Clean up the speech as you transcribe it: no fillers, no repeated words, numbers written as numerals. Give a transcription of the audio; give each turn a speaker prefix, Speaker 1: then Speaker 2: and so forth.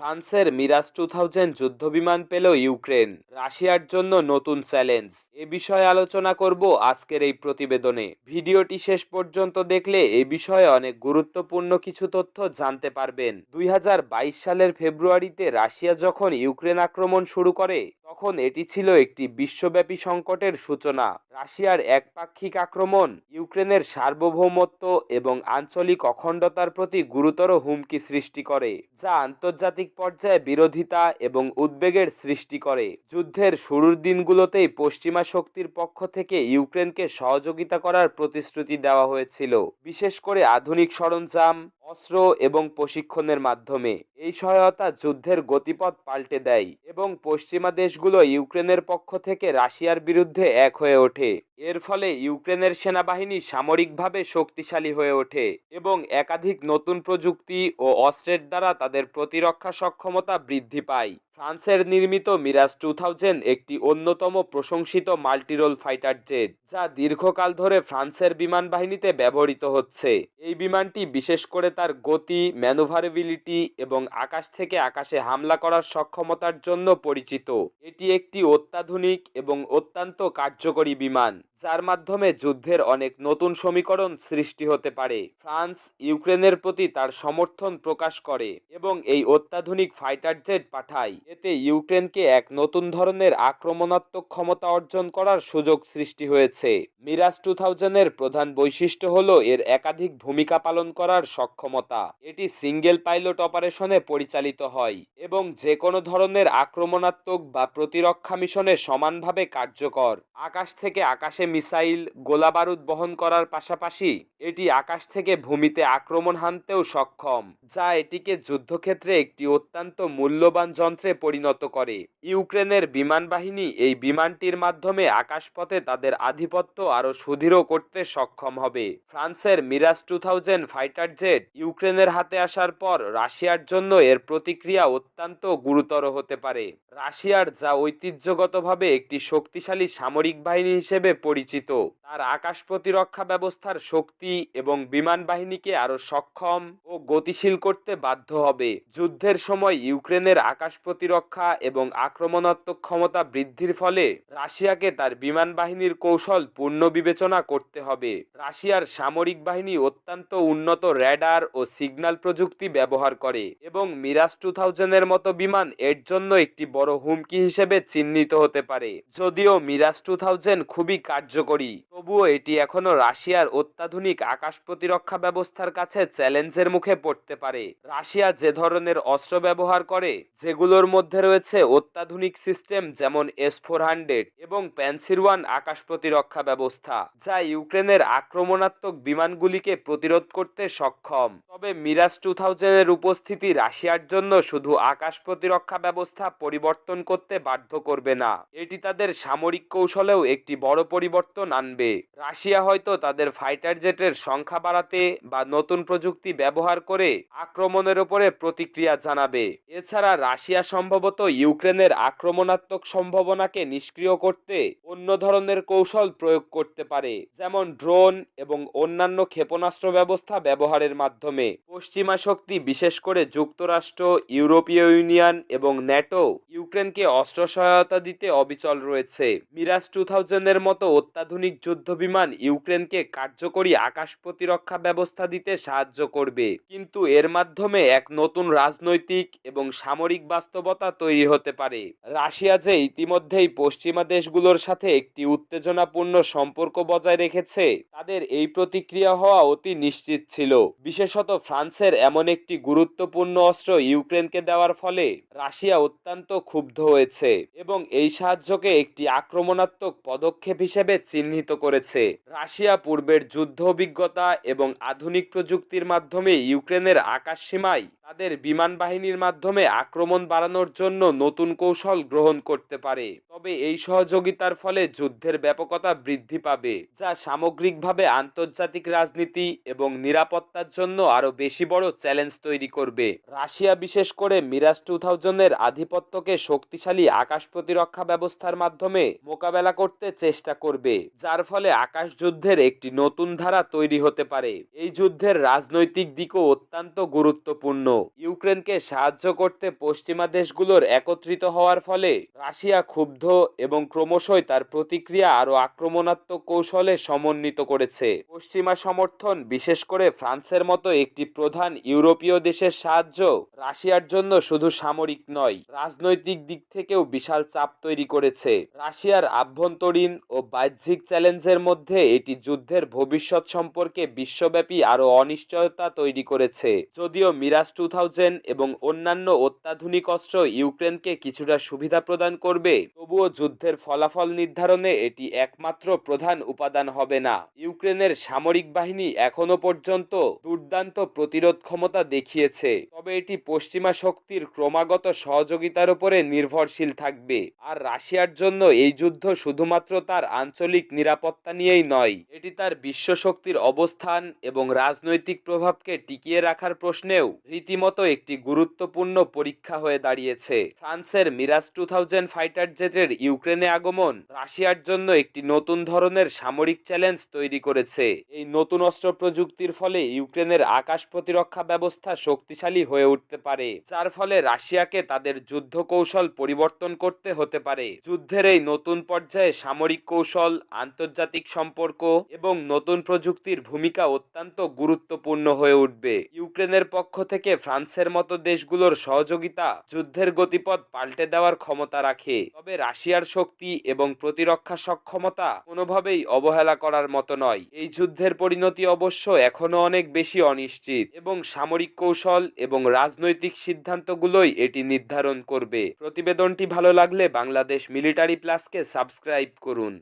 Speaker 1: ফ্রান্সের মিরাজ 2000 যুদ্ধবিমান পেল ইউক্রেন, রাশিয়ার জন্য নতুন চ্যালেঞ্জ। এ বিষয়ে আলোচনা করব আজকের এই প্রতিবেদনে। ভিডিওটি শেষ পর্যন্ত দেখলে এই বিষয়ে অনেক গুরুত্বপূর্ণ কিছু তথ্য জানতে পারবেন। 2022 সালের ফেব্রুয়ারিতে রাশিয়া যখন ইউক্রেন আক্রমণ শুরু করে, তখন এটি ছিল একটি বিশ্বব্যাপী সংকটের সূচনা। রাশিয়ার একপাক্ষিক আক্রমণ ইউক্রেনের সার্বভৌমত্ব এবং আঞ্চলিক অখণ্ডতার প্রতি গুরুতর হুমকি সৃষ্টি করে, যা আন্তর্জাতিক পর্যায়ে বিরোধিতা এবং উদ্বেগের সৃষ্টি করে। যুদ্ধের শুরুর দিনগুলোতেই পশ্চিমা শক্তির পক্ষ থেকে ইউক্রেনকে সহযোগিতা করার প্রতিশ্রুতি দেওয়া হয়েছিল, বিশেষ করে আধুনিক সরঞ্জাম, অস্ত্র এবং প্রশিক্ষণের মাধ্যমে। এই সহায়তা যুদ্ধের গতিপথ পাল্টে দেয় এবং পশ্চিমা দেশগুলো ইউক্রেনের পক্ষ থেকে রাশিয়ার বিরুদ্ধে এক হয়ে ওঠে। এর ফলে ইউক্রেনের সেনাবাহিনী সামরিকভাবে শক্তিশালী হয়ে ওঠে এবং একাধিক নতুন প্রযুক্তি ও অস্ত্রের দ্বারা তাদের প্রতিরক্ষা সক্ষমতা বৃদ্ধি পায়। ফ্রান্সের নির্মিত মিরাজ 2000 একটি অন্যতম প্রশংসিত মাল্টিরোল ফাইটার জেট, যা দীর্ঘকাল ধরে ফ্রান্সের বিমান বাহিনীতে ব্যবহৃত হচ্ছে। এই বিমানটি বিশেষ করে তার গতি, ম্যানুভারেবিলিটি এবং আকাশ থেকে আকাশে হামলা করার সক্ষমতার জন্য পরিচিত। এটি একটি অত্যাধুনিক এবং অত্যন্ত কার্যকরী বিমান, যার মাধ্যমে যুদ্ধের অনেক নতুন সমীকরণ সৃষ্টি হতে পারে। ফ্রান্স ইউক্রেনের প্রতি তার সমর্থন প্রকাশ করে এবং এই অত্যাধুনিক ফাইটার জেট পাঠায়। এতে ইউক্রেনকে এক নতুন ধরনের আক্রমণাত্মক ক্ষমতা অর্জন করার সুযোগ সৃষ্টি হয়েছে। মিরাজ 2000 এর প্রধান বৈশিষ্ট্য হল এর একাধিক ভূমিকা পালন করার সক্ষমতা। এটি সিঙ্গেল পাইলট অপারেশনে পরিচালিত হয় এবং যে কোনো ধরনের আক্রমণাত্মক বা প্রতিরক্ষা মিশনে সমানভাবে কার্যকর। আকাশ থেকে আকাশে মিসাইল, গোলাবারুদ বহন করার পাশাপাশি এটি আকাশ থেকে ভূমিতে আক্রমণ হানতেও সক্ষম, যা এটিকে যুদ্ধক্ষেত্রে একটি অত্যন্ত মূল্যবান যন্ত্রে পরিণত করে। ইউক্রেনের বিমান বাহিনী এই বিমানটির মাধ্যমে আকাশপথে তাদের আধিপত্য আরও সুদৃঢ় করতে সক্ষম হবে। ফ্রান্সের মিরাজ 2000 ফাইটার জেট ইউক্রেনের হাতে আসার পর রাশিয়ার জন্য এর প্রতিক্রিয়া অত্যন্ত গুরুতর হতে পারে। রাশিয়ার, যা ঐতিহ্যগতভাবে একটি শক্তিশালী সামরিক বাহিনী হিসেবে পরিচিত, তার আকাশ প্রতিরক্ষা ব্যবস্থার শক্তি এবং বিমান বাহিনীকে আরও সক্ষম ও গতিশীল করতে বাধ্য হবে। যুদ্ধের সময় ইউক্রেনের আকাশ প্রতিরক্ষা এবং আক্রমণাত্মক ক্ষমতা বৃদ্ধির ফলে রাশিয়াকে তার বিমান বাহিনীর কৌশল পূর্ণ বিবেচনা করতে হবে। রাশিয়ার সামরিক বাহিনী অত্যন্ত উন্নত র্যাডার ও সিগন্যাল প্রযুক্তি ব্যবহার করে এবং মিরাজ 2000 এর মতো বিমান এর জন্য একটি বড় হুমকি হিসেবে চিহ্নিত হতে পারে। যদিও মিরাজ 2000 খুবই কার্যকরী, তবুও এটি এখনো রাশিয়ার অত্যাধুনিক আকাশ প্রতিরক্ষা ব্যবস্থার কাছে চ্যালেঞ্জের মুখে পড়তে পারে। রাশিয়া যে ধরনের অস্ত্র ব্যবহার করে, যেগুলোর মধ্যে রয়েছে অত্যাধুনিক সিস্টেম যেমন S-400 এবং প্যানসির-1 আকাশ প্রতিরক্ষা ব্যবস্থা, যা ইউক্রেনের আক্রমণাত্মক বিমানগুলিকে প্রতিরোধ করতে সক্ষম। তবে মিরাজ 2000 এর উপস্থিতি রাশিয়ার জন্য শুধু আকাশ প্রতিরক্ষা ব্যবস্থা পরিবর্তন করতে বাধ্য করবে না, এটি তাদের সামরিক কৌশলেও একটি বড় পরিবর্তন আনবে। রাশিয়া হয়তো তাদের ফাইটার জেটের সংখ্যা বাড়াতে বা নতুন প্রযুক্তি ব্যবহার করে আক্রমণের উপরে প্রতিক্রিয়া জানাবে। এছাড়া রাশিয়া সম্ভবত ইউক্রেনের আক্রমণাত্মক সম্ভাবনাকে নিষ্ক্রিয় করতে অন্য ধরনের কৌশল প্রয়োগ করতে পারে, যেমন ড্রোন এবং অন্যান্য ক্ষেপণাস্ত্র ব্যবস্থা ব্যবহারের মাধ্যমে। পশ্চিমা শক্তি, বিশেষ করে যুক্তরাষ্ট্র, ইউরোপীয় ইউনিয়ন এবং ন্যাটো, ইউক্রেনকে অস্ত্র সহায়তা দিতে অবিচল রয়েছে। মিরাজ 2000 এর মতো অত্যাধুনিক যুদ্ধবিমান ইউক্রেনকে কার্যকরী আকাশ প্রতিরক্ষা ব্যবস্থা দিতে সাহায্য করবে, কিন্তু এর মাধ্যমে এক নতুন রাজনৈতিক এবং সামরিক বাস্তবতা তৈরি হতে পারে। রাশিয়া যে ইতিমধ্যেই পশ্চিমা দেশগুলোর সাথে একটি উত্তেজনাপূর্ণ সম্পর্ক বজায় রেখেছে, তাদের এই প্রতিক্রিয়া হওয়া অতি নিশ্চিত ছিল। বিশেষত ফ্রান্সের এমন একটি গুরুত্বপূর্ণ অস্ত্র ইউক্রেনকে দেওয়ার ফলে রাশিয়া অত্যন্ত ক্ষুব্ধ হয়েছে এবং এই সাহায্যকে একটি আক্রমণাত্মক পদক্ষেপ হিসেবে চিহ্নিত করেছে। রাশিয়া পূর্বের যুদ্ধ অভিজ্ঞতা এবং আধুনিক প্রযুক্তির মাধ্যমে ইউক্রেনের আকাশ সীমায় তাদের বিমান বাহিনীর মাধ্যমে আক্রমণ বাড়ানোর জন্য নতুন কৌশল গ্রহণ করতে পারে। তবে এই সহযোগিতার ফলে যুদ্ধের ব্যাপকতা বৃদ্ধি পাবে, যা সামগ্রিকভাবে আন্তর্জাতিক রাজনীতি এবং নিরাপত্তার জন্য আরও বেশি বড় চ্যালেঞ্জ তৈরি করবে। রাশিয়া বিশেষ করে মিরাজ 2000 এর আধিপত্যকে শক্তিশালী আকাশ প্রতিরক্ষা ব্যবস্থার মাধ্যমে মোকাবেলা করতে চেষ্টা করবে, যার ফলে আকাশ যুদ্ধের একটি নতুন ধারা তৈরি হতে পারে। এই যুদ্ধের রাজনৈতিক দিকও অত্যন্ত গুরুত্বপূর্ণ। ইউক্রেনকে সাহায্য করতে পশ্চিমা দেশগুলোর একত্রিত হওয়ার ফলে রাশিয়া ক্ষুব্ধ এবং ক্রমশই তার প্রতিক্রিয়া আরও আক্রমণাত্মক কৌশলে সমন্বিত করেছে। পশ্চিমা সমর্থন, বিশেষ করে ফ্রান্সের মতো একটি প্রধান ইউরোপীয় দেশের সাহায্য রাশিয়ার জন্য শুধু সামরিক নয়, রাজনৈতিক দিক থেকেও বিশাল চাপ তৈরি করেছে। রাশিয়ার আভ্যন্তরীণ ও বাহ্যিক চ্যালেঞ্জের মধ্যে এটি যুদ্ধের ভবিষ্যৎ সম্পর্কে বিশ্বব্যাপী আরও অনিশ্চয়তা তৈরি করেছে। যদিও মিরাজ 2000 এবং অন্যান্য অত্যাধুনিক অস্ত্র ইউক্রেনকে কিছুটা সুবিধা প্রদান করবে, তবুও যুদ্ধের ফলাফল নির্ধারণে এটি একমাত্র প্রধান উপাদান হবে না। ইউক্রেনের সামরিক বাহিনী এখনো পর্যন্ত দুর্দান্ত প্রতিরোধ ক্ষমতা দেখিয়েছে, তবে এটি পশ্চিমা শক্তির ক্রমাগত সহযোগিতার উপরে নির্ভরশীল থাকবে। আর রাশিয়ার জন্য এই যুদ্ধ শুধুমাত্র তার আঞ্চলিক নিরাপত্তা নিয়েই নয়, এটি তার বিশ্ব শক্তির অবস্থান এবং রাজনৈতিক প্রভাবকে টিকিয়ে রাখার প্রশ্নেও রীতিমতো একটি গুরুত্বপূর্ণ পরীক্ষা হয়ে দাঁড়িয়েছে। ফ্রান্সের মিরাজ 2000 ফাইটার জেটের ইউক্রেনে আগমন রাশিয়ার জন্য একটি নতুন ধরনের সামরিক চ্যালেঞ্জ তৈরি করেছে। এই নতুন অস্ত্র প্রযুক্তির ফলে ইউক্রেনের আকাশ প্রতিরক্ষা ব্যবস্থা শক্তিশালী হয়ে উঠতে পারে, যার ফলে রাশিয়াকে তাদের যুদ্ধ কৌশল পরিবর্তন করতে হতে পারে। যুদ্ধের এই নতুন পর্যায়ে সামরিক কৌশল, আন্তর্জাতিক সম্পর্ক এবং নতুন প্রযুক্তির ভূমিকা অত্যন্ত গুরুত্বপূর্ণ হয়ে উঠবে। ইউক্রেনের পক্ষ থেকে ফ্রান্সের মতো দেশগুলোর সহযোগিতা যুদ্ধের গতিপথ পাল্টে দেওয়ার ক্ষমতা রাখে, তবে রাশিয়ার শক্তি এবং প্রতিরক্ষা সক্ষমতা কোনোভাবেই অবহেলা করার মতো নয়। এই যুদ্ধের পরিণতি অবশ্য এখনো অনেক বেশি অনিশ্চিত এবং সামরিক কৌশল এবং রাজনৈতিক সিদ্ধান্তগুলোই এটি নির্ধারণ করবে। প্রতিবেদনটি ভালো লাগলে বাংলাদেশ মিলিটারি প্লাসকে সাবস্ক্রাইব করুন।